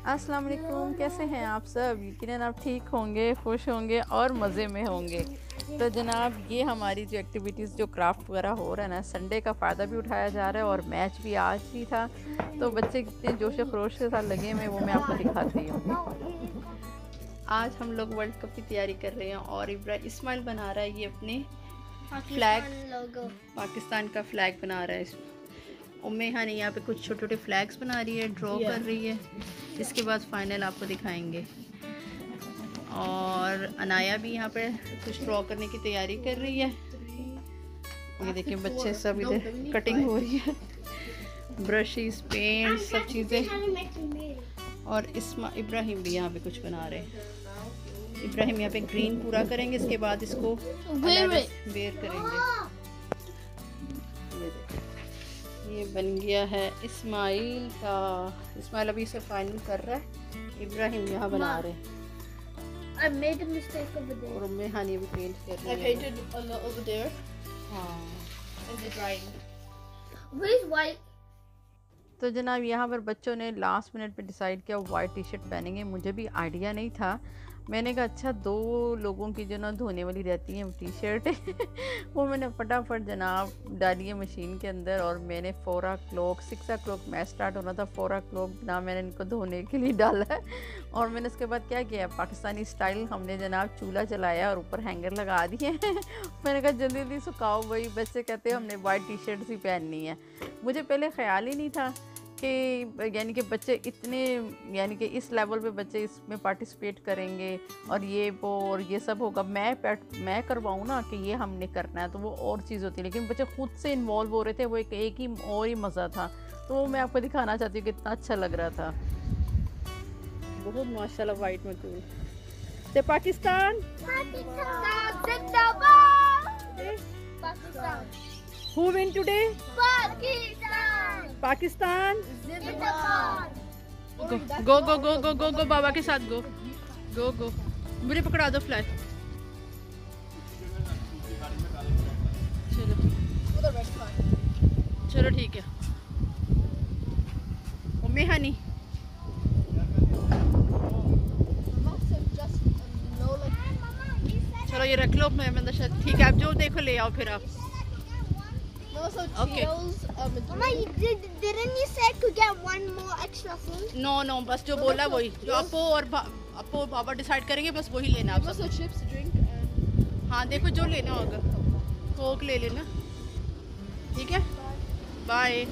अस्सलाम वालेकुम, कैसे हैं आप सब? यकीनन आप ठीक होंगे, खुश होंगे और मज़े में होंगे। तो जनाब, ये हमारी जो एक्टिविटीज़ जो क्राफ्ट वगैरह हो रहा है ना, संडे का फ़ायदा भी उठाया जा रहा है और मैच भी आज ही था। तो बच्चे कितने जोश खरोश के साथ लगे हुए, वो मैं आपको दिखाती हूँ। आज हम लोग वर्ल्ड कप की तैयारी कर रहे हैं और इस्माइल बना रहा है ये अपने फ्लैग, पाकिस्तान का फ्लैग बना रहा है। उम्मे हानी यहाँ पे कुछ छोटे छोटे फ्लैग्स बना रही है, ड्रॉ कर रही है। इसके बाद फाइनल आपको दिखाएंगे। और अनाया भी यहाँ पे कुछ ड्रॉ करने की तैयारी कर रही है। ये देखिए बच्चे सब इधर कटिंग हो रही है, ब्रशेस, पेंट, सब चीज़ें। और इब्राहिम भी यहाँ पे कुछ बना रहे हैं। इब्राहिम यहाँ पे ग्रीन पूरा करेंगे, इसके बाद इसको वेयर करेंगे। ये बन गया है इस्माइल का। इस्माइल अभी इसे फाइनल कर रहा है, इब्राहिम यहाँ बना रहे हैं। I made a mistake over there. और मैं हानी भी पेंट कर रही I painted a lot over there. हाँ। And the drying. Where's white? तो जनाब यहाँ पर बच्चों ने लास्ट मिनट पे डिसाइड किया वाइट टी शर्ट पहनेंगे। मुझे भी आइडिया नहीं था। मैंने कहा अच्छा, 2 लोगों की जो ना धोने वाली रहती हैं टी शर्ट वो मैंने फटाफट जनाब डाली है मशीन के अंदर। और मैंने 6 o'clock मैच स्टार्ट होना था, 4 o'clock ना मैंने इनको धोने के लिए डाला है। और मैंने उसके बाद क्या किया, पाकिस्तानी स्टाइल हमने जनाब चूल्हा जलाया और ऊपर हैंगर लगा दिए मैंने कहा जल्दी जल्दी सुखाओ भाई। बच्चे कहते हैं हमने वाइट टी शर्ट ही पहननी है। मुझे पहले ख्याल ही नहीं था कि यानी कि बच्चे इतने, यानी कि इस लेवल पे बच्चे इसमें पार्टिसिपेट करेंगे और ये वो और ये सब होगा। मैं करवाऊँ ना कि ये हमने करना है तो वो और चीज़ होती है, लेकिन बच्चे खुद से इन्वॉल्व हो रहे थे, वो एक ही और ही मज़ा था। तो वो मैं आपको दिखाना चाहती हूँ कितना अच्छा लग रहा था। बहुत माशाल्लाह वाइट में कूल से Pakistan. Who win today? Pakistan. गो बाबा के साथ गो। मुझे पकड़ा दो फ्लैग। चलो ठीक है। उम्मे हानी चलो ये रख लो मैं शायद ठीक है। आप जो देखो ले आओ फिर आप। Okay. Mama, didn't you say I could get one more extra thing? No बस जो बोला वही, जो अपो बाबा डिसाइड करेंगे बस वही लेना आप Also सब। chips, drink, and हाँ देखो जो लेना होगा, कोक ले लेना, ठीक है। बाय।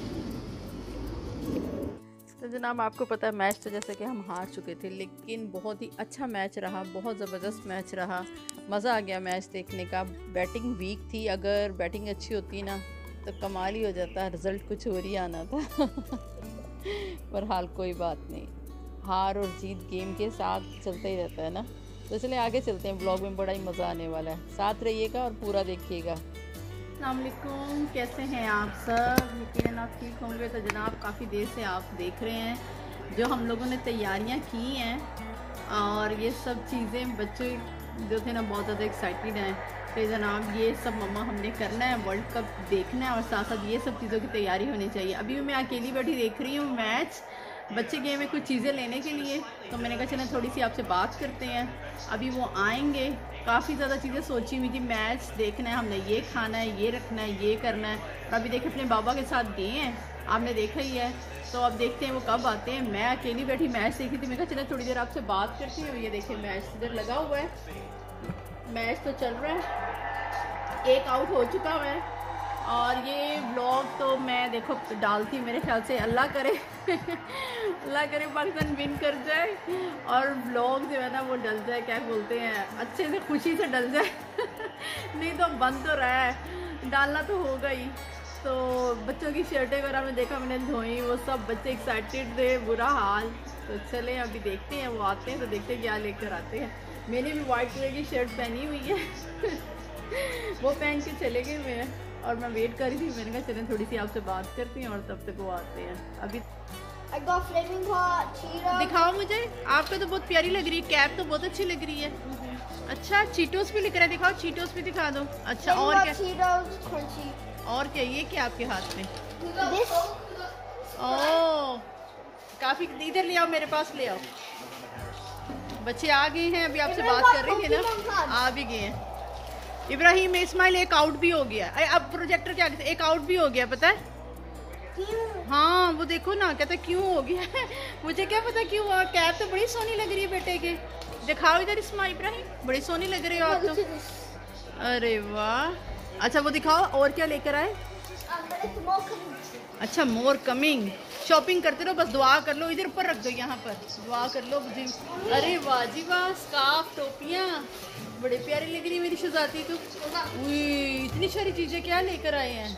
तो जनाब आपको पता है मैच तो जैसे कि हम हार चुके थे, लेकिन बहुत ही अच्छा मैच रहा, बहुत ज़बरदस्त मैच रहा। मज़ा आ गया मैच देखने का। बैटिंग वीक थी, अगर बैटिंग अच्छी होती ना तो कमाल ही हो जाता, रिज़ल्ट कुछ और ही आना था पर हाल कोई बात नहीं, हार और जीत गेम के साथ चलता ही रहता है ना। तो इसलिए आगे चलते हैं, ब्लॉग में बड़ा ही मज़ा आने वाला है। साथ रहिएगा और पूरा देखिएगा। अस्सलाम वालेकुम, कैसे हैं आप सब? यकीनन आप ठीक होंगे। तो जनाब काफ़ी देर से आप देख रहे हैं जो हम लोगों ने तैयारियां की हैं, और ये सब चीज़ें बच्चे जो थे ना बहुत ज़्यादा एक्साइटेड हैं कि जनाब ये सब मम्मा हमने करना है, वर्ल्ड कप देखना है और साथ साथ ये सब चीज़ों की तैयारी होनी चाहिए। अभी भी मैं अकेली बैठी देख रही हूँ मैच। बच्चे गए में कुछ चीज़ें लेने के लिए, तो मैंने कहा चलें थोड़ी सी आपसे बात करते हैं। अभी वो आएंगे, काफ़ी ज़्यादा चीज़ें सोची हुई थी, मैच देखना है, हमने ये खाना है, ये रखना है, ये करना है। और अभी देखिए अपने बाबा के साथ गए हैं, आपने देखा ही है। तो अब देखते हैं वो कब आते हैं। मैं अकेली बैठी मैच देखी थी, मैं कहा चले थोड़ी देर आपसे बात करती हूँ। ये देखिए मैच इधर लगा हुआ है, मैच तो चल रहा है, एक आउट हो चुका है। और ये व्लॉग तो मैं देखो डालती, मेरे ख्याल से अल्लाह करे अल्लाह करे पाकिस्तान विन कर जाए और व्लॉग जो है ना वो डल जाए, क्या बोलते हैं, अच्छे से खुशी से डल जाए नहीं तो बंद तो रहा है, डालना तो होगा ही। तो बच्चों की शर्टें वगैरह में देखा मैंने धोई, वो सब बच्चे एक्साइटेड थे, बुरा हाल। तो चले अभी देखते हैं, वो आते हैं तो देखते हैं क्या लेकर आते हैं। मैंने भी वाइट कलर की शर्ट पहनी हुई है वो पहन के चले गए हुए हैं और मैं वेट कर रही थी। मैंने कहा चलें थोड़ी सी आपसे बात करती हैं और तब तक वो आते हैं। अभी I got flaming hot Cheetos. दिखाओ मुझे, आपको तो बहुत प्यारी लग रही है, कैप तो बहुत अच्छी लग रही है। अच्छा चीटोस भी लिख रहा है, दिखाओ चीटोस भी दिखा दो। अच्छा Flaming और hot क्या, Cheetos crunchy. और क्या, ये क्या आपके हाथ में? This ओह काफ़ी इधर ले आओ, मेरे पास ले आओ। बच्चे आ गए हैं, अभी आपसे बात कर रही थी ना, आ भी गए हैं। इब्राहिम इस्माइल एक आउट भी हो गया। अब प्रोजेक्टर क्या कहते हैं, एक आउट भी हो गया, पता है? हाँ वो देखो ना, कहते क्यों हो गया मुझे क्या पता क्यों हुआ। कैप तो बड़ी सोनी लग रही है बेटे के, दिखाओ इधर इस्माइल इब्राहिम, बड़ी सोनी लग रही हो आप तो। अरे वाह, अच्छा वो दिखाओ और क्या लेकर आए। अच्छा मोर कमिंग, शॉपिंग करते रहो, बस दुआ कर लो। इधर ऊपर रख दो, यहाँ पर दुआ कर लो जी। अरे वाह जी वाह, स्कार्फ, टोपियाँ बड़े प्यारे लग रही है मेरी शहजादी तो। इतनी सारी चीज़ें क्या लेकर आए हैं।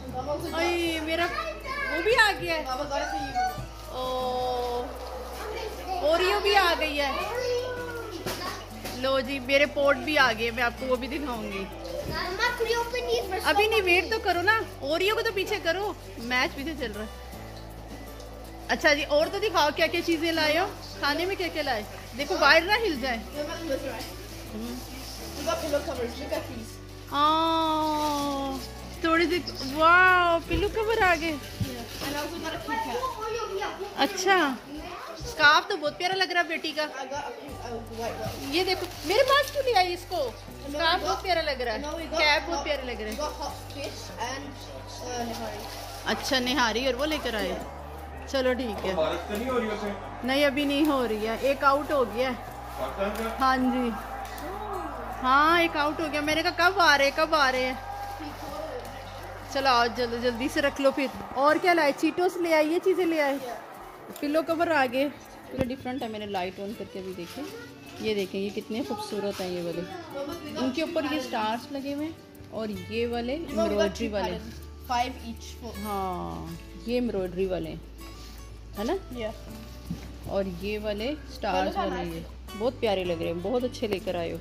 अरे मेरा वो भी आ गया है, ओरियो भी आ गई है। लो जी मेरे पोर्ट भी आ गए, मैं आपको वो भी दिखाऊंगी। अभी नहीं, वेट तो करो ना, ओरियो को तो पीछे करो, मैच पीछे चल रहा है। अच्छा जी और तो दिखाओ क्या क्या चीजें लाए हो, खाने में क्या क्या लाए। देखो वायर ना हिल जाए। थोड़ी सी, वाह पिल्लो कवर आ गए। अच्छा स्कार्फ तो बहुत प्यारा लग रहा है बेटी का। ये देखो मेरे पास क्यों ले आई इसको, स्कार्फ बहुत प्यारा लग रहा है, कैप बहुत प्यारे लग रहे हैं। अच्छा निहारी और वो लेकर आए, चलो ठीक है। नहीं अभी नहीं हो रही है, एक आउट हो गया। हाँ जी हाँ एक आउट हो गया। मैंने कहा कब आ रहे कब आ रहे हैं। चलो आओ जल्दी जल्दी से रख लो। फिर और क्या लाए, चीटोस ले आए, ये चीज़ें ले आए। पिलो कवर आ गए, पूरा डिफरेंट है। मैंने लाइट ऑन करके भी देखे, ये देखें ये कितने खूबसूरत हैं ये वाले। इनके ऊपर ये स्टार्स लगे हुए हैं और ये वाले एम्ब्रॉयडरी वाले 5 each। हाँ ये एम्ब्रॉयडरी वाले है ना, और ये वाले स्टार्स वाले ये बहुत प्यारे लग रहे हैं, बहुत अच्छे लेकर आए हो।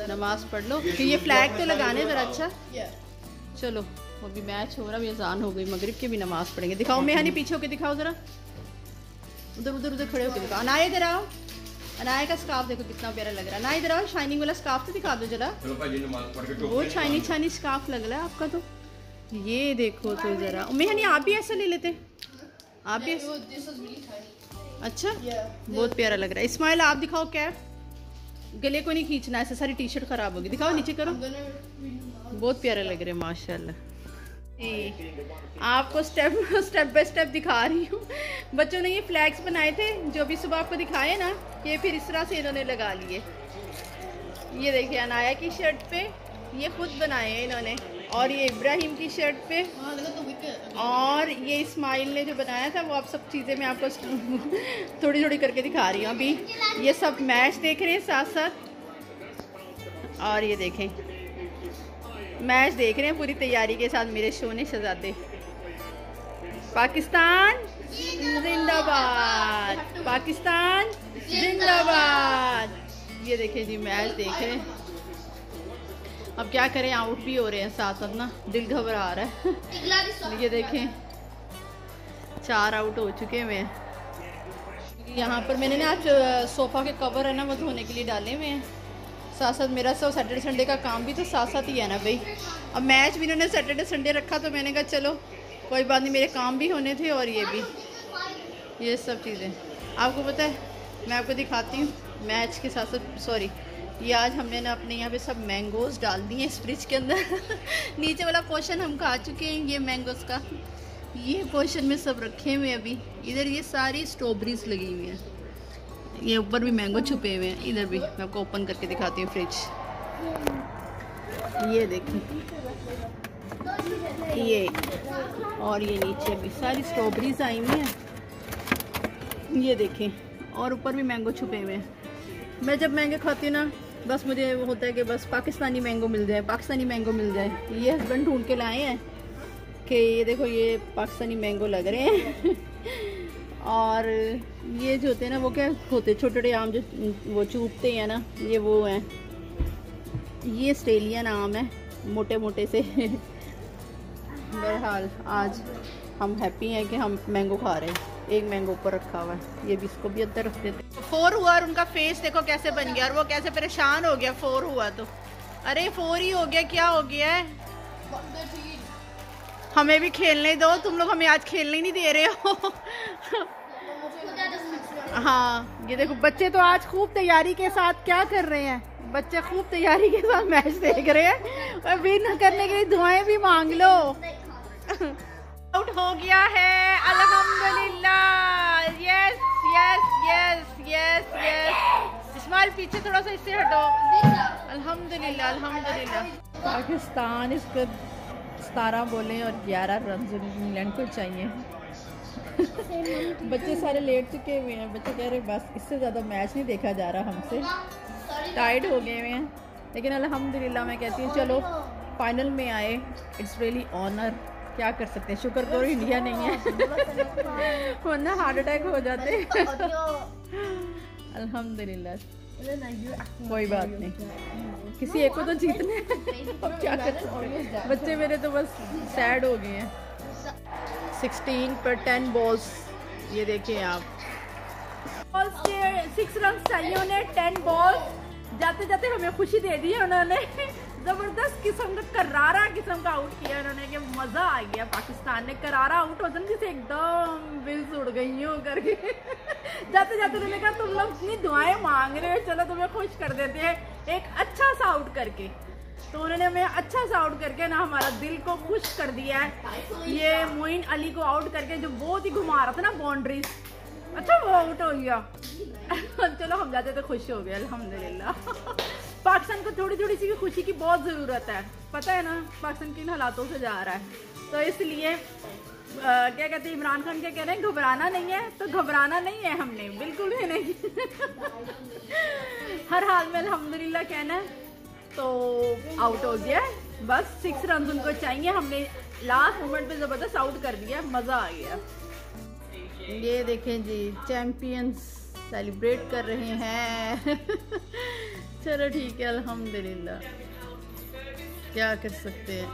नमाज पढ़ लो, कि ये फ्लैग तो लगाने जरा। अच्छा चलो अभी मैच हो रहा है, अजान हो गई, मगरिब की भी नमाज पढ़ेंगे। दिखाओ मेहानी पीछे होके दिखाओ जरा, उधर उधर उधर खड़े होके दिखाओ। अनाया इधर आओ, अनाया का स्कार्फ देखो कितना प्यारा लग रहा है। अनाया इधर आओ, शाइनिंग वाला स्कार्फ तो दिखा दो जरा। बहुत शाइनी शाइनी स्कार्फ लग रहा है आपका तो। ये देखो तो जरा, मेहानी आप भी ऐसा ले लेते, आप भी। अच्छा बहुत प्यारा लग रहा है। इस्माइल आप दिखाओ कैप, गले को नहीं खींचना, ऐसे सारी टी शर्ट खराब होगी। दिखाओ नीचे करो, बहुत प्यारे लग रहे हैं माशाल्लाह। आपको स्टेप बाय स्टेप दिखा रही हूँ। बच्चों ने ये फ्लैग्स बनाए थे जो अभी सुबह आपको दिखाए ना, ये फिर इस तरह से इन्होंने लगा लिए। ये देखिए अनाया की शर्ट पे ये खुद बनाए हैं इन्होंने, और ये इब्राहिम की शर्ट पे, और ये इस्माइल ने जो बनाया था वो आप सब चीज़ें मैं आपको थोड़ी थोड़ी करके दिखा रही हूँ। अभी ये सब मैच देख रहे हैं साथ साथ, और ये देखें मैच देख रहे हैं पूरी तैयारी के साथ मेरे शोने शहजादे। पाकिस्तान जिंदाबाद, पाकिस्तान जिंदाबाद। ये देखें जी मैच देख रहे हैं। अब क्या करें, आउट भी हो रहे हैं साथ साथ ना, दिल घबरा रहा है। ये देखें 4 आउट हो चुके हुए हैं। यहाँ पर मैंने ना आज सोफ़ा के कवर है ना वो धोने के लिए डाले हुए हैं। साथ साथ मेरा सब सैटरडे संडे का काम भी तो साथ साथ ही है ना भाई। अब मैच भी इन्होंने सैटरडे संडे रखा तो मैंने कहा चलो कोई बात नहीं, मेरे काम भी होने थे और ये भी, ये सब चीज़ें आपको पता है। मैं आपको दिखाती हूँ मैच के साथ साथ। सॉरी, ये आज हमने ना अपने यहाँ पे सब मैंगोज़ डाल दिए हैं इस फ्रिज के अंदर। नीचे वाला पोर्शन हम खा चुके हैं ये मैंगोज़ का, ये पोर्शन में सब रखे हुए हैं अभी। इधर ये सारी स्ट्रॉबेरीज लगी हुई हैं, ये ऊपर भी मैंगो छुपे हुए हैं। इधर भी मैं आपको ओपन करके दिखाती हूँ फ्रिज। ये देखिए ये, और ये नीचे भी सारी स्ट्रॉबेरीज आई हुई हैं। ये देखें, और ऊपर भी मैंगो छुपे हुए हैं। मैं जब मैंगो खाती हूँ ना, बस मुझे वो होता है कि बस पाकिस्तानी मैंगो मिल जाए, पाकिस्तानी मैंगो मिल जाए। ये हस्बैंड ढूंढ के लाए हैं कि ये देखो ये पाकिस्तानी मैंगो लग रहे हैं। और ये जो होते हैं ना वो क्या होते हैं, छोटे छोटे आम जो वो चूपते हैं ना, ये वो हैं, ये ऑस्ट्रेलियन आम है, मोटे मोटे से। बहरहाल आज हम हैप्पी हैं कि हम मैंगो खा रहे हैं। एक मैंगो ऊपर रखा हुआ है, ये भी इसको भी अंदर रख देते। 4 हुआ और उनका फेस देखो कैसे बन गया, और वो कैसे परेशान हो गया। 4 हुआ तो, अरे 4 ही हो गया, क्या हो गया है। हमें भी खेलने दो, तुम लोग हमें आज खेलने नहीं दे रहे हो। हाँ ये देखो बच्चे तो आज खूब तैयारी के साथ क्या कर रहे हैं, बच्चे खूब तैयारी के साथ मैच देख रहे हैं और विन करने के लिए दुआएं भी मांग लो। आउट हो गया है अल्हम्दुलिल्लाह। Yes yes yes yes yes. Ismail पीछे थोड़ा सा इससे हटो। अल्हम्दुलिल्लाह अल्हम्दुलिल्लाह। पाकिस्तान इसको 17 बोले और 11 रन इंग्लैंड को चाहिए। बच्चे सारे लेट चुके हुए हैं, बच्चे कह रहे बस इससे ज़्यादा मैच नहीं देखा जा रहा हमसे, टाइड हो गए हुए हैं। लेकिन अल्हम्दुलिल्लाह मैं कहती हूँ चलो फाइनल में आए, इट्स रियली ऑनर। क्या कर सकते हैं, शुक्र करो इंडिया नहीं है वरना हार्ट अटैक हो जाते। अल्हम्दुलिल्लाह कोई बात नहीं, किसी एक को तो जीतने हैं। अब क्या कर सकते हैं, बच्चे मेरे तो बस सैड हो गए हैं। 16 पर 10 बॉल्स, ये देखें आप, 6 रन चाहिए उन्हें, 10 बॉल। जाते जाते हमें खुशी दे दी है उन्होंने, जबरदस्त किस्म का करारा किस्म का आउट किया उन्होंने कि मजा आ गया। पाकिस्तान ने करारा आउट होता ना जिसे एकदम बिल्स उड़ गई हो करके। जाते जाते उन्होंने कहा तुम लोग इतनी दुआएं मांग रहे हो, चलो तुम्हें खुश कर देते हैं एक अच्छा सा आउट करके। तो उन्होंने हमें अच्छा सा आउट करके ना हमारा दिल को खुश कर दिया है। ये मोइन अली को आउट करके जो बहुत ही घुमा रहा था ना बाउंड्रीज, अच्छा वो आउट हो गया। चलो हम जाते तो खुश हो गए अल्हम्दुलिल्लाह। पाकिस्तान को थोड़ी थोड़ी सी भी खुशी की बहुत ज़रूरत है, पता है ना पाकिस्तान किन हालातों से जा रहा है। तो इसलिए क्या कहते हैं, इमरान खान क्या कह रहे हैं, घबराना नहीं है, तो घबराना नहीं है हमने, बिल्कुल भी नहीं। हर हाल में अल्हम्दुलिल्लाह कहना है। तो आउट हो गया, बस 6 रन उनको चाहिए, हमने लास्ट मोमेंट पे ज़बरदस्त आउट कर दिया, मज़ा आ गया। ये देखें जी चैंपियंस सेलिब्रेट कर रहे हैं। चलो ठीक है अल्हम्दुलिल्लाह, क्या कर सकते हैं।